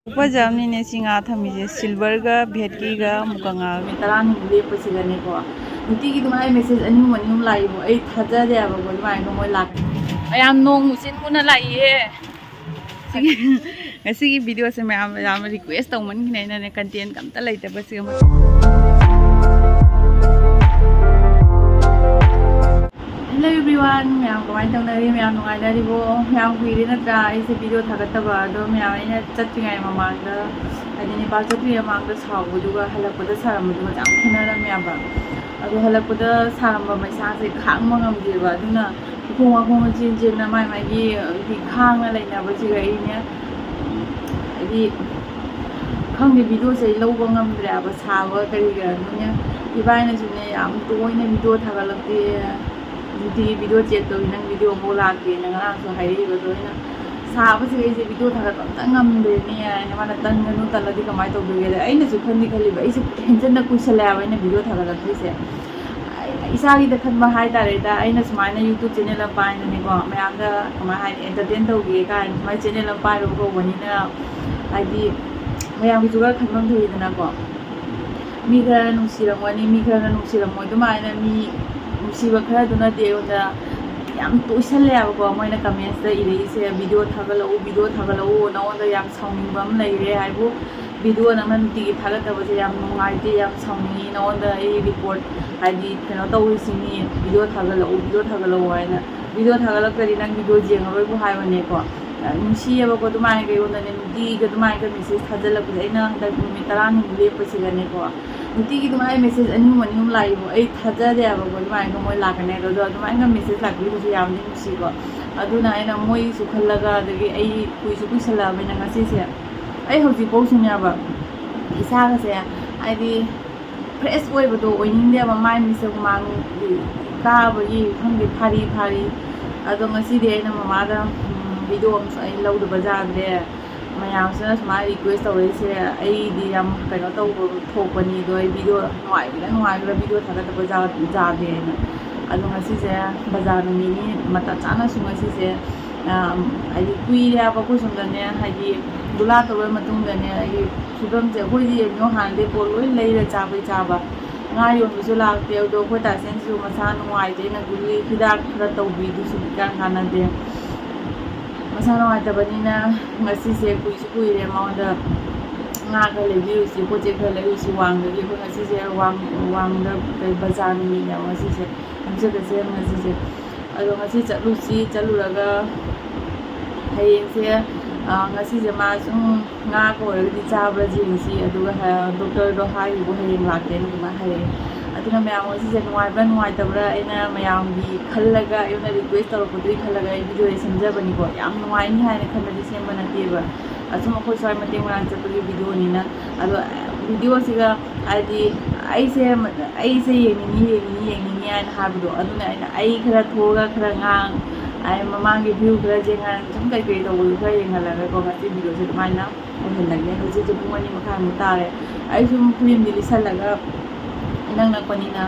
ꯐꯖꯕꯅꯤꯅꯦ ꯁꯤ ꯉꯥ ꯊꯝꯃꯤꯁꯦ ꯁꯤꯜꯚꯔꯒ ꯚꯦꯠꯀꯤꯒ ꯑꯃꯨꯛꯀ ꯉꯥꯒ 10 ꯂꯦꯞꯄꯁꯤꯗꯅꯦꯀꯣ ꯅꯨꯡꯇꯤꯒꯤ ꯑꯗꯨꯃꯥꯏꯅ ꯃꯦꯁꯦꯖ ꯑꯅꯤ ꯂꯥꯛꯏꯕꯣ ꯑꯩ ꯊꯥꯖꯗꯦꯕꯀꯣ ꯑꯗꯨꯃꯥꯏꯅ ꯃꯣꯏ ꯂꯥꯛꯀꯅꯤ ꯃꯌꯥꯝ ꯅꯣꯡ ꯎꯆꯦꯟ ꯄꯨꯟꯅ ꯂꯥꯛꯏꯌꯦ ꯉꯁꯤꯒꯤ ꯚꯤꯗꯤꯑꯣꯁꯦ ꯃꯌꯥꯝ ꯌꯥꯝꯅ ꯔꯤꯀ꯭ꯋꯦꯁ ꯇꯧꯃꯟꯈꯤꯅꯦ ꯑꯩꯅꯅꯦ ꯀꯟꯇꯦꯟ ꯑꯝꯇ ꯂꯩꯇꯕꯁꯤꯒ Hello everyone, ma'am. Kamain tong nari ma'am nung ada ribo ma'am kuiri na tra ay sa video thagat taba do ma'am ay na chat ngay mamangda ay ni pa chat ngay mamangda saw duga halak pada saram duga jam khina na ma'am ba ado halak pada saram ba mai sa se khang mangam di ba duna kung chin chin na mai gi khang na lai na ba ji ga ai ne di khang di video se lo ba ngam dra ba sa ba kari ga ne ibai na ju ne am toi na video thagat lak di video chat to nang video mo lagi nang ang so hai ri do na sa ba se je video thagat ta ngam de ni na mana tan nganu taladi kamai to ge ai na su khani khali ba ai se tension na kuisala ba na video thagat la se isa ri da khan ba hai ta re da ai na smai na youtube channel la pai na ni ko mayam da kamai hai entertain to ge ka mai channel la pai ro ko wani na ai di mayam gi juga khan mam thoi da na ko mi ga nu siram wani mi ga nu siram mo do mai na mi ꯅꯨꯡꯁꯤꯕ ꯈꯔꯗꯨꯅ ꯗꯦꯉꯣꯟꯗ ꯌꯥꯝ ꯇꯣꯏꯁꯜꯂꯦꯕꯀꯣ ꯃꯣꯏꯅ ꯀꯃꯦꯟꯠꯁꯇ ꯏꯔꯛꯏꯁꯦ video ꯊꯥꯒꯠꯂꯛꯎ ꯅꯉꯣꯟꯗ ꯌꯥꯝ ꯁꯥꯎꯅꯤꯡꯕ ꯑꯃ ꯂꯩꯔꯦ ꯍꯥꯏꯕꯨ video ꯅꯪꯅ ꯅꯨꯡꯇꯤꯒꯤ ꯊꯥꯒꯠꯇꯕꯁꯦ ꯌꯥꯝ ꯅꯨꯡꯉꯥꯏꯇꯦ ꯌꯥꯝ ꯁꯥꯎꯅꯤꯡꯉꯤ ꯅꯉꯣꯟꯗ ꯑꯩ ꯔꯤꯄꯣꯔꯠ ꯍꯥꯏꯗꯤ ꯀꯩꯅꯣ ꯇꯧꯔꯤꯁꯤꯅꯤ ꯚꯤꯗꯤꯑꯣ ꯊꯥꯒꯠꯂꯛꯎ ꯍꯥꯏꯅ ꯚꯤꯗꯤꯑꯣ ꯊꯥꯒꯠꯂꯛꯇ꯭ꯔꯗꯤ ꯅꯪ ꯚꯤꯗꯤꯑꯣ ꯌꯦꯡꯉꯔꯣꯏꯕꯨ ꯍꯥꯏꯕꯅꯦꯀꯣ ꯅꯨꯡꯁꯤꯌꯦꯕꯀꯣ ꯑꯗꯨꯃꯥꯏꯅ ꯀꯩꯉꯣꯟꯗꯅꯦ ꯅꯨꯡꯇꯤꯒꯤ ꯑꯗꯨꯃꯥꯏꯅ ꯃꯦꯁꯦꯖ ꯊꯥꯖꯤꯜꯂꯛꯄꯁꯦ ꯑꯩꯅ ꯍꯟꯗꯛ ꯅꯨꯃꯤꯠ 10 ꯂꯦꯞꯄꯁꯤꯗꯅꯦꯀꯣ ꯅꯨꯡꯇꯤꯒꯤ ꯑꯗꯨꯃꯥꯏꯅ ꯃꯦꯁꯦꯖ ꯑꯅꯤ ꯂꯥꯛꯏꯕꯣ ꯑꯩ ꯊꯥꯖꯗꯦꯕꯀꯣ ꯑꯗꯨꯃꯥꯏꯅ ꯃꯣꯏ ꯂꯥꯛꯀꯅꯤ ꯑꯗꯣ ꯑꯗꯨꯃꯥꯏꯅ ꯃꯦꯁꯦꯖ ꯂꯥꯛꯄꯤꯕꯁꯨ ꯌꯥꯝꯅ ꯅꯨꯡꯁꯤꯀꯣ ꯑꯗꯨꯅ ꯑꯩꯅ ꯃꯣꯏꯁꯨ ꯈꯜꯂꯒ ꯑꯗꯒꯤ ꯑꯩ ꯀꯨꯏꯁꯜꯂꯛꯑꯕꯅꯤꯅ ꯉꯁꯤꯁꯦ ꯑꯩ ꯍꯧꯖꯤꯛꯐꯥꯎꯁꯨꯅꯦꯕ ꯏꯁꯥꯒꯁꯦ ꯍꯥꯏꯗꯤ ꯐ꯭ꯔꯦꯁ ꯑꯣꯏꯕꯗꯣ ꯑꯣꯏꯅꯤꯡꯗꯦꯕ ꯃꯥꯏ ꯃꯤꯠꯁꯦ ꯍꯨꯃꯥꯡ ꯀꯥꯕꯒꯤ ꯈꯪꯗꯦ ꯐꯥꯔꯤ ꯑꯗꯣ ꯉꯁꯤꯗꯤ ꯑꯩꯅ ꯃꯃꯥꯗ ꯚꯤꯗꯤꯑꯣ ꯑꯃꯁꯨ ꯑꯩ ꯂꯧꯗꯕ ꯌꯥꯗ꯭ꯔꯦ ꯃꯌꯥꯝꯁꯤꯅ ꯁꯨꯃꯥꯏꯅ ꯔꯤꯀ꯭ꯋꯦꯁ ꯇꯧꯔꯛꯏꯁꯦ ꯑꯩꯗꯤ ꯌꯥꯝ ꯀꯩꯅꯣ ꯇꯧꯕ ꯊꯣꯛꯄꯅꯤ ꯑꯗꯣ ꯑꯩ ꯚꯤꯗꯤꯑꯣ ꯅꯨꯡꯉꯥꯏꯈ꯭ꯔ ꯚꯤꯗꯤꯑꯣ ꯊꯥꯒꯠꯇꯕ ꯌꯥꯗꯦ ꯑꯩꯅ ꯑꯗꯣ ꯉꯁꯤꯁꯦ ꯕꯖꯥꯔ ꯅꯨꯃꯤꯠꯅꯤ ꯃꯇꯝ ꯆꯥꯅꯁꯨ ꯉꯁꯤꯁꯦ ꯍꯥꯏꯗꯤ ꯀꯨꯏꯔꯦ ꯍꯥꯏꯕ ꯑꯩꯈꯣꯏ ꯁꯣꯝꯗꯅꯦ ꯍꯥꯏꯗꯤ ꯒꯨꯂꯥ ꯇꯧꯔꯕ ꯃꯇꯨꯡꯗꯅꯦ ꯑꯩꯒꯤ ꯐꯤꯕꯝꯁꯦ ꯑꯩꯈꯣꯏꯗꯤ ꯌꯦꯡꯉꯣ ꯍꯥꯟꯅꯗꯤ ꯄꯣꯠ ꯂꯣꯏ ꯂꯩꯔ ꯆꯥꯕ ꯉꯥ ꯌꯣꯟꯕꯁꯨ ꯂꯥꯛꯇꯦ ꯑꯗꯣ ꯑꯩꯈꯣꯏ ꯇꯥꯁꯦꯟꯁꯨ ꯃꯁꯥ ꯅꯨꯡꯉꯥꯏꯇꯦꯅ ꯒꯨꯂꯤ ꯍꯤꯗꯥꯛ ꯈꯔ ꯇꯧꯕꯤꯗꯨꯁꯨ ꯀꯥꯟꯅꯗꯦ ꯃꯁꯥ ꯅꯨꯡꯉꯥꯏꯇꯕꯅꯤꯅ ꯉꯁꯤꯁꯦ ꯀꯨꯏꯔꯦ ꯃꯉꯣꯟꯗ ꯉꯥ ꯈꯔ ꯂꯩꯕꯤꯔꯨꯁꯤ ꯄꯣꯠ ꯆꯩ ꯈꯔ ꯂꯩꯔꯨꯁꯤ ꯋꯥꯡꯗꯒꯤ ꯑꯩꯈꯣꯏ ꯉꯁꯤꯁꯦ ꯋꯥꯡꯗ ꯕꯖꯥꯔ ꯅꯨꯃꯤꯠꯅꯦꯕ ꯉꯁꯤꯁꯦ ꯌꯨꯝꯁꯀꯩꯁꯦ ꯉꯁꯤꯁꯦ ꯑꯗꯣ ꯉꯁꯤ ꯆꯠꯂꯨꯔꯒ ꯍꯌꯦꯡꯁꯦ ꯉꯁꯤꯁꯦ ꯃꯥ ꯁꯨꯝ ꯉꯥ ꯑꯣꯏꯔꯒꯗꯤ ꯆꯥꯕ꯭ꯔꯥ ꯌꯦꯡꯁꯤ ꯑꯗꯨꯒ ꯗꯣꯛꯇꯔꯗꯣ ꯍꯥꯏꯔꯤꯕ ꯍꯌꯦꯡ ꯂꯥꯛꯀꯦꯅ ꯑꯗꯨꯃꯥꯏꯅ ꯍꯥꯏꯔꯛꯑꯦ ꯑꯗꯨꯅ ꯃꯌꯥꯝ ꯉꯁꯤꯁꯦ ꯅꯨꯡꯉꯥꯏꯕ꯭ꯔꯥ ꯅꯨꯡꯉꯥꯏꯇꯕ꯭ꯔꯥ ꯑꯩꯅ ꯃꯌꯥꯝꯒꯤ ꯈꯜꯂꯒ ꯑꯩꯉꯣꯟꯗ ꯔꯤꯀ꯭ꯋꯦꯁ ꯇꯧꯔꯛꯄꯗꯨꯒꯤ ꯈꯜꯂꯒ ꯑꯩ ꯚꯤꯗꯤꯑꯣꯁꯦ ꯁꯦꯝꯖꯕꯅꯤꯀꯣ ꯌꯥꯝ ꯅꯨꯡꯉꯥꯏꯅꯤ ꯍꯥꯏꯅ ꯈꯟꯕꯗꯤ ꯁꯦꯝꯕ ꯅꯠꯇꯦꯕ ꯑꯁꯨꯝ ꯑꯩꯈꯣꯏ ꯁ꯭ꯋꯥꯏ ꯃꯇꯦꯡ ꯃꯔꯥꯡ ꯆꯠꯄꯒꯤ ꯚꯤꯗꯤꯑꯣꯅꯤꯅ ꯑꯗꯣ ꯚꯤꯗꯤꯑꯣꯁꯤꯒ ꯍꯥꯏꯗꯤ ꯑꯩꯁꯦ ꯌꯦꯡꯅꯤꯡꯉꯤ ꯍꯥꯏꯅ ꯍꯥꯏꯕꯗꯣ ꯑꯗꯨꯅ ꯑꯩꯈꯔ ꯊꯣꯛꯑꯒ ꯈꯔ ꯃꯃꯥꯡꯒꯤ ꯚ꯭ꯌꯨ ꯈꯔ ꯁꯨꯝ ꯀꯩ ꯇꯧꯕꯗꯨ ꯈꯔ ꯌꯦꯡꯍꯜꯂꯒꯀꯣ ꯉꯁꯤ ꯚꯤꯗꯤꯑꯣꯁꯦ ꯑꯗꯨꯃꯥꯏꯅ ꯑꯣꯏꯍꯜꯂꯒꯦ ꯍꯧꯖꯤꯛꯁꯦ ꯄꯨꯡ 2:30 ꯇꯥꯔꯦ ꯑꯩ ꯁꯨꯝ ꯐꯤꯂꯝꯗꯤ ꯂꯤꯁꯜꯂꯒ ꯅꯛꯄꯅꯤꯅ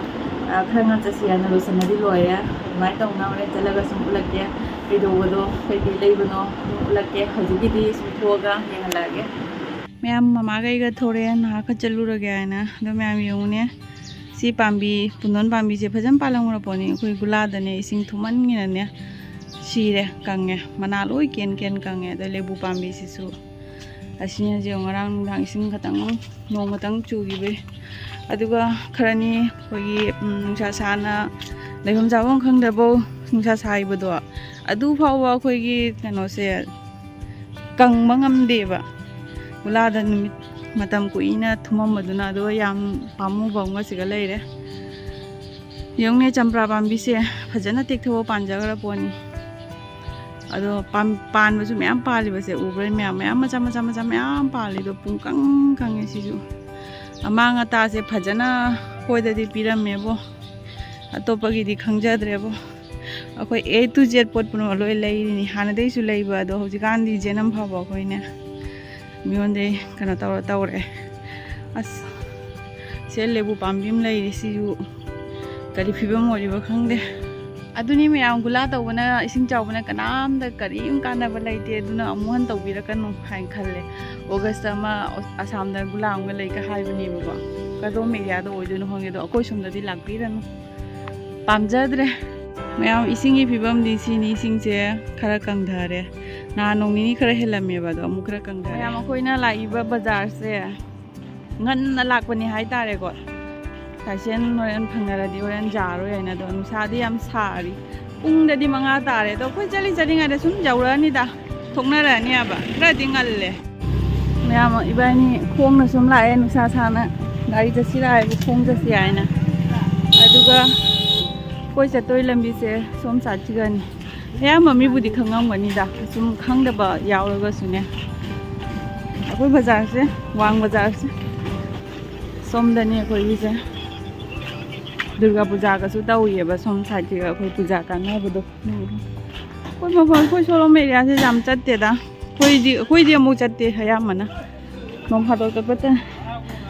ꯈꯔ ꯉꯟꯅ ꯆꯠꯁꯤ ꯍꯥꯏꯅ ꯂꯣꯏꯁꯤꯟꯅꯗꯤ ꯂꯣꯏꯔꯦ ꯑꯗꯨꯃꯥꯏꯅ ꯇꯧꯅ ꯍꯣꯔꯦꯟ ꯆꯠꯂꯒ ꯁꯨꯝ ꯎꯠꯂꯛꯀꯦ ꯀꯩꯗꯧꯕꯗꯣ ꯀꯩꯀꯩ ꯂꯩꯕꯅꯣ ꯎꯠꯂꯛꯀꯦ ꯍꯧꯖꯤꯛꯀꯤꯗꯤ ꯁꯨꯝ ꯊꯣꯛꯑꯒ ꯌꯦꯡꯍꯜꯂꯛꯑꯒꯦ ꯃꯌꯥꯝ ꯃꯃꯥꯒꯩꯒ ꯊꯣꯔꯛꯑꯦ ꯉꯥꯏꯍꯥꯛ ꯆꯠꯂꯨꯔꯒꯦ ꯍꯥꯏꯅ ꯑꯗꯣ ꯃꯌꯥꯝ ꯌꯦꯡꯉꯨꯅꯦ ꯁꯤ ꯄꯥꯝꯕꯤ ꯄꯨꯟꯗꯣꯟ ꯄꯥꯝꯕꯤꯁꯦ ꯐꯖꯅ ꯄꯥꯜꯂꯝꯈ꯭ꯔꯄꯣꯠꯅꯤ ꯑꯩꯈꯣꯏ ꯒꯨꯂꯥꯗꯅꯦ ꯏꯁꯤꯡ ꯊꯨꯝꯃꯟꯒꯤꯅꯅꯦ ꯁꯤꯔꯦ ꯀꯪꯉꯦ ꯃꯅꯥ ꯂꯣꯏ ꯀꯦꯟ ꯀꯪꯉꯦ ꯑꯗ ꯂꯩꯕꯨ ꯄꯥꯝꯕꯤꯁꯤꯁꯨ ꯑꯁꯤꯅꯁꯦ ꯉꯔꯥꯡ ꯅꯨꯡꯗꯥꯡ ꯏꯁꯤꯡ ꯈꯛꯇꯪ ꯅꯣꯡ ꯈꯛꯇꯪ ꯆꯨꯈꯤꯕꯩ ꯑꯗꯨꯒ ꯈꯔꯅꯤ ꯑꯩꯈꯣꯏꯒꯤ ꯅꯨꯡꯁꯥ ꯁꯥꯅ ꯂꯩꯐꯝ ꯆꯥꯐꯝ ꯈꯪꯗꯕ ꯅꯨꯡꯁꯥ ꯁꯥꯏꯕꯗꯣ ꯑꯗꯨ ꯐꯥꯎꯕ ꯑꯩꯈꯣꯏꯒꯤ ꯀꯩꯅꯣꯁꯦ ꯀꯪꯕ ꯉꯝꯗꯦꯕ ꯒꯨꯂꯥꯗ ꯅꯨꯃꯤꯠ ꯃꯇꯝ ꯀꯨꯏꯅ ꯊꯨꯝꯃꯝꯕꯗꯨꯅ ꯑꯗꯨꯒ ꯌꯥꯝ ꯄꯥꯝꯃꯨꯕ ꯑꯃꯒꯁꯤꯒ ꯂꯩꯔꯦ ꯌꯦꯡꯉꯨꯅꯦ ꯆꯝꯄ꯭ꯔꯥ ꯄꯥꯝꯕꯤꯁꯦ ꯐꯖꯅ ꯇꯦꯛꯊꯣꯛꯑ ꯄꯥꯟꯖꯈ꯭ꯔ ꯄꯣꯠꯅꯤ ꯑꯗꯣ ꯄꯥꯟꯕꯁꯨ ꯃꯌꯥꯝ ꯄꯥꯜꯂꯤꯕꯁꯦ ꯎꯕ꯭ꯔꯥ ꯃꯌꯥꯝ ꯃꯆꯥ ꯃꯌꯥꯝ ꯄꯥꯜꯂꯤꯗꯣ ꯄꯨꯡꯀꯪ ꯀꯪꯉꯦ ꯁꯤꯁꯨ ꯑꯃꯥꯡ ꯑꯇꯥꯁꯦ ꯐꯖꯅ ꯑꯩꯈꯣꯏꯗꯗꯤ ꯄꯤꯔꯝꯃꯦꯕꯣ ꯑꯇꯣꯞꯄꯒꯤꯗꯤ ꯈꯪꯖꯗ꯭ꯔꯦꯕꯣ ꯑꯩꯈꯣꯏ A to Z ꯄꯣꯠ ꯄꯨꯝꯅꯃꯛ ꯂꯣꯏ ꯂꯩꯔꯤꯅꯤ ꯍꯥꯟꯅꯗꯩꯁꯨ ꯂꯩꯕ ꯑꯗꯣ ꯍꯧꯖꯤꯛꯀꯥꯟꯗꯤ ꯖꯦꯅꯝ ꯐꯕ ꯑꯩꯈꯣꯏꯅꯦ ꯃꯤꯉꯣꯟꯗꯩ ꯀꯩꯅꯣ ꯇꯧꯔꯛꯑꯦ ꯑꯁ ꯁꯦ ꯂꯦꯕꯨ ꯄꯥꯝꯕꯤ ꯑꯃ ꯂꯩꯔꯤ ꯁꯤꯁꯨ ꯀꯔꯤ ꯐꯤꯕꯝ ꯑꯣꯏꯔꯤꯕ ꯈꯪꯗꯦ ꯑꯗꯨꯅꯤ ꯃꯌꯥꯝ ꯒꯨꯂꯥ ꯇꯧꯕꯅ ꯏꯁꯤꯡ ꯆꯥꯎꯕꯅ ꯀꯅꯥꯝꯇ ꯀꯔꯤꯝ ꯀꯥꯟꯅꯕ ꯂꯩꯇꯦ ꯑꯗꯨꯅ ꯑꯃꯨꯛ ꯍꯟꯅ ꯇꯧꯕꯤꯔꯛꯀꯅꯨ ꯍꯥꯏꯅ ꯈꯜꯂꯦ August ama Assam da gulang ga lei ka haibani ba ka do me ya do oidu no honge do akoi somdadi lakpiranu pamjadre mayam isingi phibam di sini singse khara kangdhare na nongni khara helame ba do amu khara kangdhare mayam akoina laiba bazar se ngan na lakpani hai tare ko kaisen noren phangaradi oren jaro yaina do nusadi am sari pungdadi manga tare do koi chali nga da sum jawrani da thoknarani aba khara dingalle mayam ibani khongna sum lae nusa sana gari jasira ai khong jasi aina aduga koi chatoi lambi se som sachigani ya mami budi khangamgani da sum khangdaba yauraga sune akoi bazar se wang bazar se somdani koi se Durga Puja ka su tauye ba som sachiga koi puja kana budo koi mabal koi solo meria se jam chatte da koi di amu chatte haya mana nom phado ka pata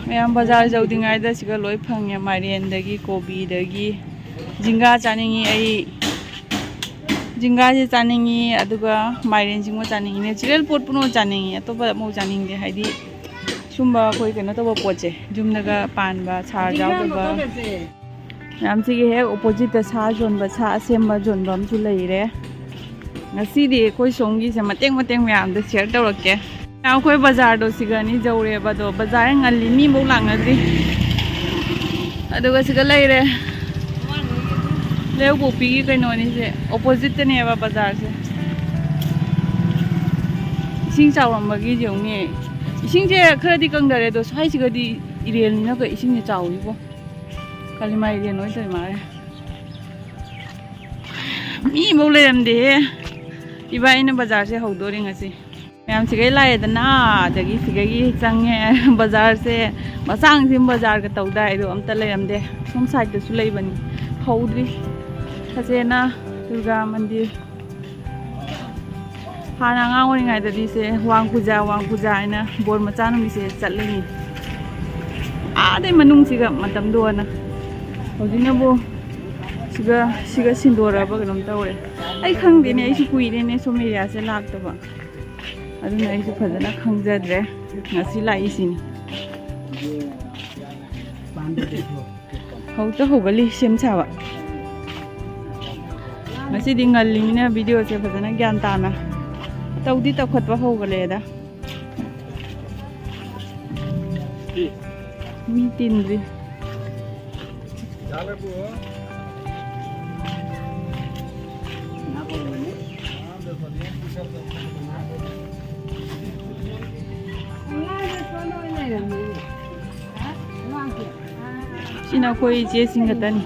mayam bazar jaudingai da siga loi phangya marian dagi kobi dagi jinga chaningi ai jinga je chaningi aduga marian jingmo chaningi natural pot puno chaningi atoba mo chaning de haidi sumba koi kana to poche jumnaga panba char jawda yam sigi he opposite da sa jon ba sa asem ba jon bam chu leire ngasi di koi songi se mateng myam da share tawrake now koi bazar do sigani jawre ba do bazar ngalli mi mo langadri aduga siga leire leu bopi gi kaino ni se opposite ne ba bazar se ising chawram ba gi jongni ising je khara di kangdare do sai siga di irel ni na ka ising ni chawi bo kalima irel noi toi mare mi mo le am de iba ina bazar se hodori ngasi mayam sigai lai da na dagi sigagi changye bazar se masang sim bazar ka tawdai do amta le am de som side da su lei bani hodri Khasena Durga Mandir hana ngawri ngai da di se wang puja ina bor machanum di se chatleni ade manung siga matam do na hojina bo siga sindora ba ganam tawre ai khangde ne ai su kuire ne so meria se lakta ba aduna ai su phadana khangjadre ngasi lai sini hauta hogali sem chawa ngasi dingal limina video se phadana gyan tana tawdi takhatwa hogale da mi tindri sina koi je singatani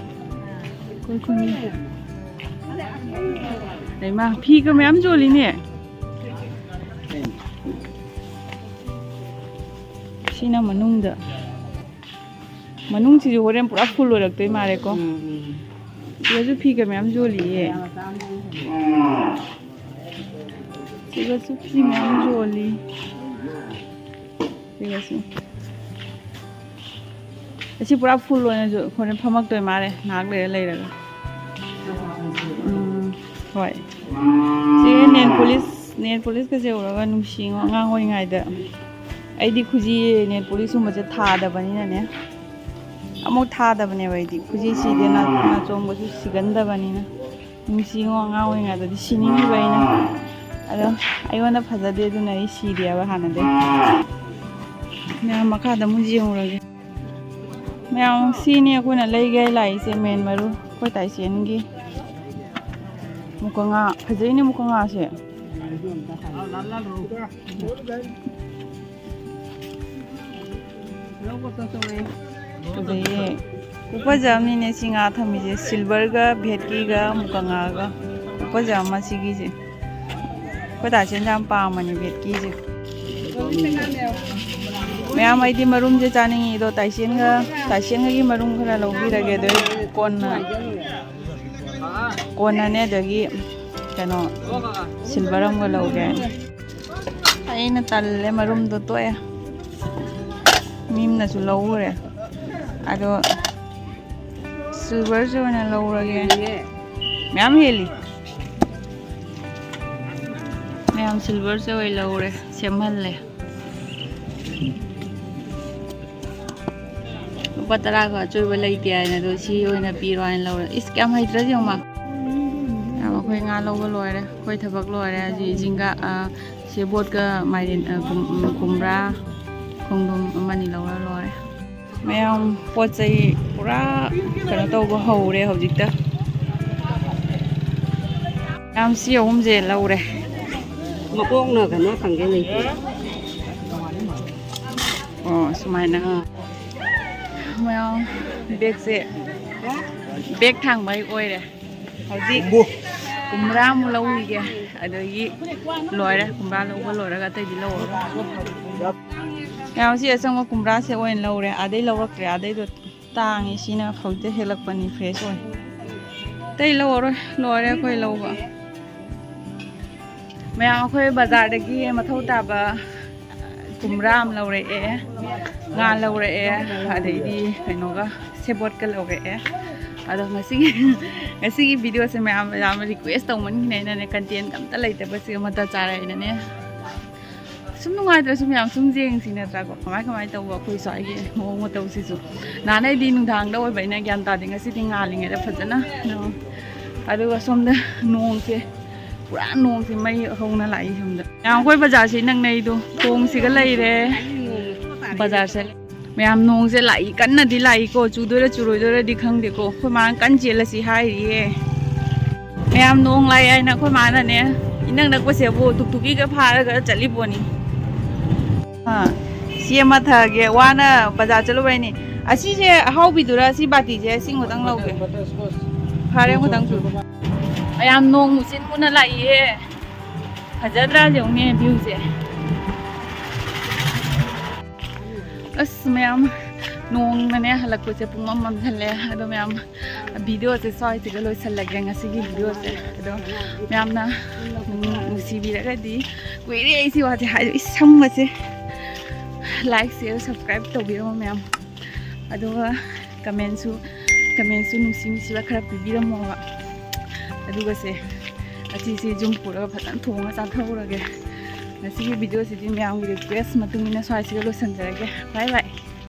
koi khuni dai ma phi ka mayam joli ne sina manungda manung chi horen pura full orak toi mare ko ye ju phi ka mayam joli ye siga su phi mayam joli siga su asi pura full oina jo horen phamak toi mare nak le leiraga hoi si nail police ka je uraga nungsi ngang hoi ngai da aidi khuji nail police uma je tha da bani na ne amok tha da bani wai di khuji si de na chong ba su siganda bani na nungsi ngang hoi ngai da di sining ni bai na ado ayona phaja de du na I si dia ba hana de na makha da mu ji urage mayang si ni ko na lai gai lai se men maru ko tai sen gi mukanga phajai ni mukanga se upajam ni ne singa thami je silver ga bhetki ga mukanga ga upajam ma sigi je ko ta chen jam pa mani bhetki je mayam ai di marum je chani do taisen ga gi marum khara logi rage do kona ne dagi kano silveram ga loge ai na talle marum do to ya mim na su lowre ado silver jo na lowrage mayam heli mayam silver se oi lowre semhalle lupa taraga coy balay tiya na do si oy na piro ay law is kam hydra yung ma ako'y nga law loire ko'y thabak loire ji jinga si bot ka mairin kumra kongdom mani law loire mayam pot say pura kana tawba hawre hawjikta yam si om je lawre makong na kana kangge ni oh sumai na mayam bag se bag thang mai oi re hawjik kumra mu lawi ge adagi loire kumra law loire ga tai di law yam si asang kumra se oi lawre adai lawrak re adai do tang isina khawte helak pani fresh oi tai lawre loire koi lawba मैं अखोई बाजार दगी मथौ ताबा Kumram लौरे nga lawre adai kainoga sebot ka lawre ado ngasi video se me am request tawman ne ne content am ta laita ba se mata chara ina ne sum nungai tra sum yam sum jeng sina tra ko kamai taw khoi sai gi mo taw si su na nai di nung thang da oi bai na gyan ta ding ngasi ti nga ling da phajana ado som da nong se pura nong si mai hong na lai hum da yang koi bazar si nang nei do kong si ga lai re bazar se ma'am नोंग से लाई कन्ना दी लाई को चुदोरे चुरोदोरे दी खंग दे को खोय मान कन jail सी high रे मैम नोंग लाई आई ना खोय मान ने इनंग नक बसे बो टुकटुकी के फार ग चली बोनी हां सी मा था गे वाना बाजार चलो बाई नि असी जे हाउ बिदुरा सी बाती जे सिंग उदंग लौगे फारे उदंग चु मैम नोंग मुसिन पुना लाई ये हजदरा जोंगे व्यू से अस मैम नोंग मने हलक को से पुंगम मम थले अदो मैम वीडियो से सॉय से गलो सलगे ngasi gi वीडियो से अदो मैम ना नुसी बिरगा दी कुइरे ऐसी वाते हाय इसम से लाइक शेयर सब्सक्राइब तो बिरो मैम अदो कमेंट सु नुसी मिसी बा खरा पिबिरो मो अदुगा से अची से जुम पुरा फतन थोंगा चा थौरगे ngasi gi video se di ma'am gi request मतुंगिना सॉय से गलो संजरगे बाय बाय